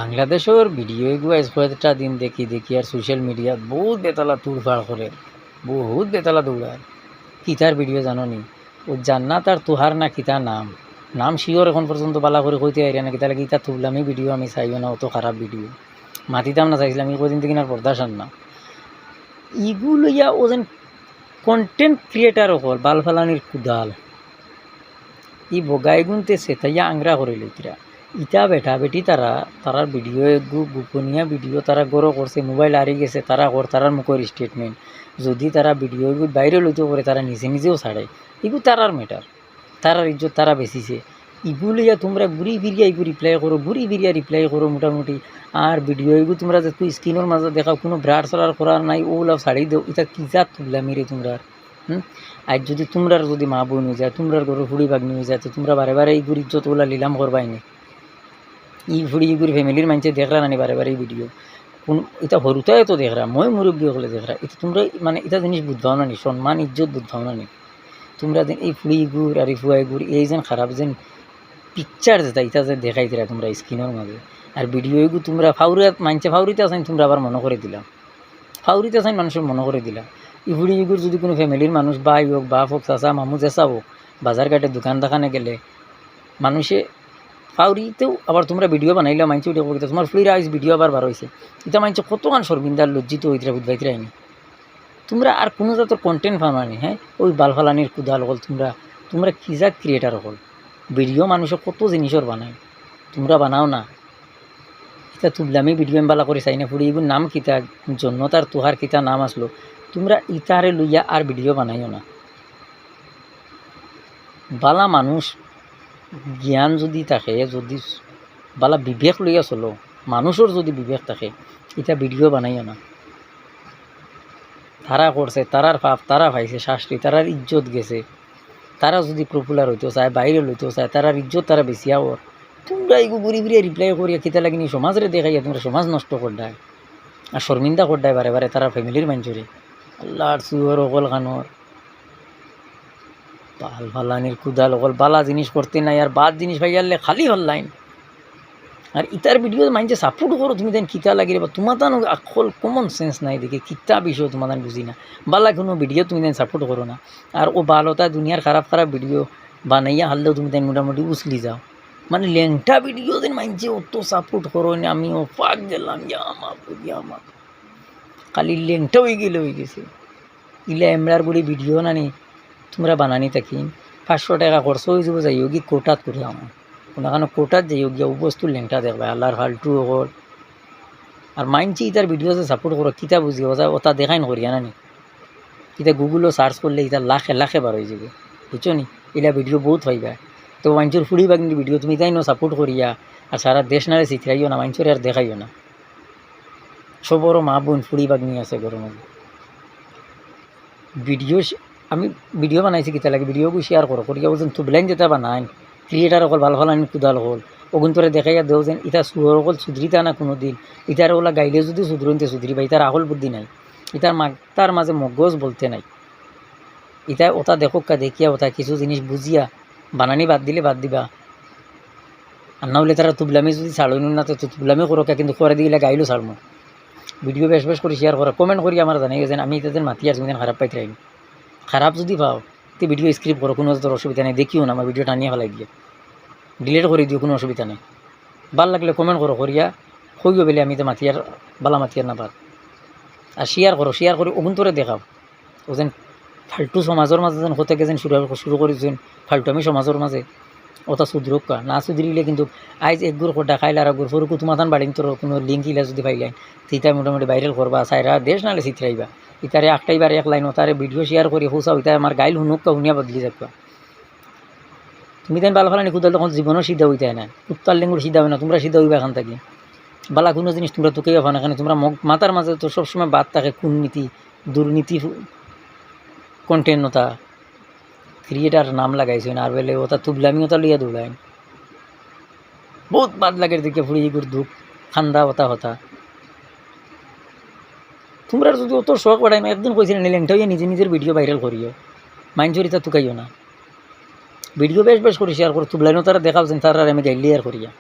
বাংলাদেশের ভিডিও এগুলো আজ কয়েকটা দিন দেখি দেখি আর সোশ্যাল মিডিয়াত বহুত বেতালা তুড়ফাড় করে, বহুত বেতালা দৌড়ায়। কিতার ভিডিও জানো নি? ও জান্নাত আর তুহার না কিতা নাম নাম শিওর এখন পর্যন্ত বালা করে কইতে আইরা না কিতা লাগে। ইতা তুবলামি ভিডিও আমি চাইও না, অত খারাপ ভিডিও মাতিতাম না, চাইছিলাম এই কদিন থেকে আর পর্দাশান না। ইগুলো ইয়া ও যেন কন্টেন্ট ক্রিয়েটার হল বাল ফালানির কুদাল ই বগাই গুনতেছে তাইয়া আংরা করে লইতরা। ইটা বেটা বেটি তারার ভিডিও গোপনীয় ভিডিও তারা গড় করছে, মোবাইল হারিয়ে গেছে তারা তারার মুখের স্টেটমেন্ট যদি তারা ভিডিও বাইরে লইতে পারে তারা নিজে নিজেও ছাড়ে। এগুলো তারার ম্যাটার, তারার ইজ্জত তারা বেশিছে। ইগুলো ইয়া তোমরা ঘুরি ফিরিয়া এগুলো রিপ্লাই করো মোটামুটি। আর ভিডিও এগুলো তোমরা যে স্ক্রিনের মাঝে দেখাও কোনো ব্রাড চলার করার নাই, ওগুলো ছাড়ি দেও। এটা কি জাত তুললামি রে তোমরা। আজ যদি তোমরার যদি মা বোন হয়ে যায়, তোমরার ঘরে ফুড়ি বাগনি হয়ে যায়, তো তোমরা বারে বারে এই গুড়ির যত ওলা লিলাম করবাই নি। ই ফুড়ি ইগুড়ি ফ্যামিলির মানুষে দেখরা নানি বারে বারে এই ভিডিও কোন এটা হরুতায় তো দেখরা, মই মুরব্বী হলে দেখরা। এটা তোমরা মানে এটা জিনিস বুঝবাও না নি, সম্মান ইজ্জত বুঝবাও না নি তোমরা। এই ফুড়ি গুড় আর এই ফুয়াই গুড় এই যেন খারাপ যেন পিকচার যেটা এটা যে দেখাই দিলা তোমরা স্ক্রিনের মাঝে। আর ভিডিও এগুলো তোমরা ফাউরিয়াত মানছে ফাউরিতে আছেন, তোমরা আবার মনে করে দিলাম ফাউরিতে আছেন, মানুষের মনে করে দিলা। ইগুড়ি ইগুর যদি কোনো ফ্যামিলির মানুষ বাই হোক বাপ হোক চাচা মামু চেঁচা হোক, বাজার ঘাটে দোকান দোকানে গেলে মানুষে ফাউরিতেও আবার তোমরা ভিডিও বানাইলে মানছে ওইটা করতে তোমার ফ্লির আইস ভিডিও আবার বার হয়েছে। এটা মানছে কতক্ষণ শর্মিন্দার লজ্জিত হইতরা বুধবাইতে আইনি তোমরা। আর কোনো জাতের কন্টেন্ট বানানি, হ্যাঁ ওই বালফালানির কুদাল হল তোমরা কি যা ক্রিয়েটার হল। ভিডিও মানুষের কত জিনিসের বানায়, তোমরা বানাও না। এটা তুবলামি ভিডিও আমি বালা করে চাই না। ফুড়ি এগুলো নাম কিতা জন্য তার তুহার কিতা নাম আসলো, তোমরা ইতারে লইয়া আর ভিডিও বানাইও না। বালা মানুষ জ্ঞান যদি থাকে, যদি বালা বিবেক লইয়া চলো, মানুষের যদি বিবেক থাকে, এটা ভিডিও বানাইও না। তারা করছে, তারার পাপ তারা পাইছে শাস্তি, তারার ইজ্জত গেছে। তারা যদি পপুলার হইতেও চায়, বাইরে লইতেও চায়, তারার ইজ্জত তারা বেশিয়া ওর। তোমরা এগু ঘুরি ফিরিয়ে রিপ্লাই করিয়া কিতা লাগিনি সমাজরে দেখাইয়া তোমরা সমাজ নষ্ট করডায় আর শর্মিন্দা করডায় বারে বারে তারা ফ্যামিলির মানুষরে। আল্লাহর সুহর অকল খানোর বাল ফালানির কুদাল অকল বালা জিনিস করতে নাই, আর বাদ জিনিস ভাইয়ালে খালি হল লাইন। আর ইতার ভিডিও মাইনছে সাপোর্ট করো তুমি, দেন কিতা লাগিলে বা তোমার তো আকল কমন সেন্স নাই দেখে কিতা বিষয় তোমার বুঝি না। বালা কোনো ভিডিও তুমি দেন সাপোর্ট করো না, আর ও বালতা দুনিয়ার খারাপ খারাপ ভিডিও বানাইয়া হারলেও তুমি দেন মোটামুটি উছলি যাও। মানে লেংটা ভিডিও দিন মাইনছে অত সাপোর্ট করো না, আমিও পাক গেলাম আমার খালি লেংটা হয়ে গেছে। ইলা এমরার বড়ি ভিডিও নানি তোমরা বানানি থাকি 500 টাকা খরচ হয়ে যাব, যাইও কি কোটাত করলাম কোনো কোটাত যাইও গিয়া বস্তু লেংটা দেখবা আল্লাহর ফালটু হল। আর মাইনছি ইতার ভিডিও যে সাপোর্ট করো কিতা বুঝি ওটা দেখাই নকরিয়া নানি। ইতা গুগলও সার্চ করলে ইতা লাখে লাখে বার হয়ে যাবে, বুঝছো নি। এলা ভিডিও বহুত পাইবা। তো মাইনচোর ফুড়ি বাগনির ভিডিও তুমি তাই সাপোর্ট করিয়া আর সারা দেশ নারে শিখাইও না, মাইনচোর আর দেখাইও না। সবরও মা বোন ফুড়ি বাগনি আছে ঘরের মধ্যে। ভিডিও আমি ভিডিও বানাইছি কিতা লাগে, ভিডিওকে শেয়ার করো করিয়া ওজন তুবলাইন যেটা বানাইন ক্রিয়েটার অকল ভাল আনি কুদাল হল ওগুন তোরে দেখাইয়া দেও যেন ইটা সুহর অকল সুধরিতা না কোনো দিন। ইটার ওলা গাইলে যদি সুধরনতে সুধরি বা ইটার আহল বুদ্ধি নাই, তার মাঝে মগজ বলতে নাই। ইটা ওটা দেখোক কা দেখিয়া ওটা কিছু জিনিস বুঝিয়া বানানি বাদ দিলে বাদ দিবা। আর না হলে তারা তুবলামি যদি ছাড়ইন না তো তুবলামি করো কা, কিন্তু করে দিলে গাইলো ছাড়মো। ভিডিও বেশ করে শেয়ার করা কমেন্ট করি আমার জানাই গেছেন আমি তাদের মাতি আর তুমি খারাপ পাইতে রাখি। খারাপ যদি পাও তো ভিডিও স্ক্রিপ্ট করো, কোনো তোর অসুবিধা নেই, দেখিও না আমার ভিডিও টানিয়ে ফেলাই দিয়ে ডিলিট করে দিও, কোনো অসুবিধা নেই। ভাল লাগলে কমেন্ট করো করিয়া কইও বেলে আমি তো মাতিয়ার বালা মাতিয়ার না পার। আর শেয়ার করে ওগুন তোরে দেখাও ও যেন ফাল্টু সমাজের মাঝে যেন হতে গেছেন শুরু করেছেন ফাল্টু আমি সমাজের মাঝে ওটা সুধরুক কা না সুধরিলে কিন্তু আইজ এক গুড় কোটা খাইলে আর গুড় ফরুকু তোমার বাড়িন তোর কোনো লিঙ্ক ইলা যদি পাইলেন সেইটা মোটামুটি ভাইরাল করবা সাইরা দেশ নাহলে চিত্রাইবা। ইতারে একটাইবার এক লাইন তারে ভিডিও শেয়ার করে হোসা ইতা আমার গাইল হুনুক হুনিয়া বদলি যাবা। তুমি তাই বালা ফালানি কুদাল তখন জীবনও সিদ্ধা হইতে না, কুত্তার লেঙ্গুর সিদ্ধা হয় না, তোমরা সিদ্ধা হইবা এখান থাকি। বালা কোনো জিনিস তোমরা তোকেই পাবা না, এখানে তোমরা মাথার মাঝে তো সবসময় বাদ থাকে কুর্নীতি দুর্নীতি কন্টেন্টতা ক্রিয়েটার নাম লাগাইছেন আর বেলে ওটা তুবলামি ওটা লইয়া দৌড়াইন বহুত বাদ লাগে দেখে ফুড়ি গুড় দুঃখ খান্দা হতা। তোমরা যদি অত শখ বাড়াই একদিন কইছিলেন লেংটা হইয়া নিজের ভিডিও ভাইরাল করিও, মাইনচরিতা তুকাইও না। ভিডিও বেশ করে শেয়ার করো, তুবলাইনও তারা দেখাচ্ছেন তারা আমি গাইলি আর করিয়া।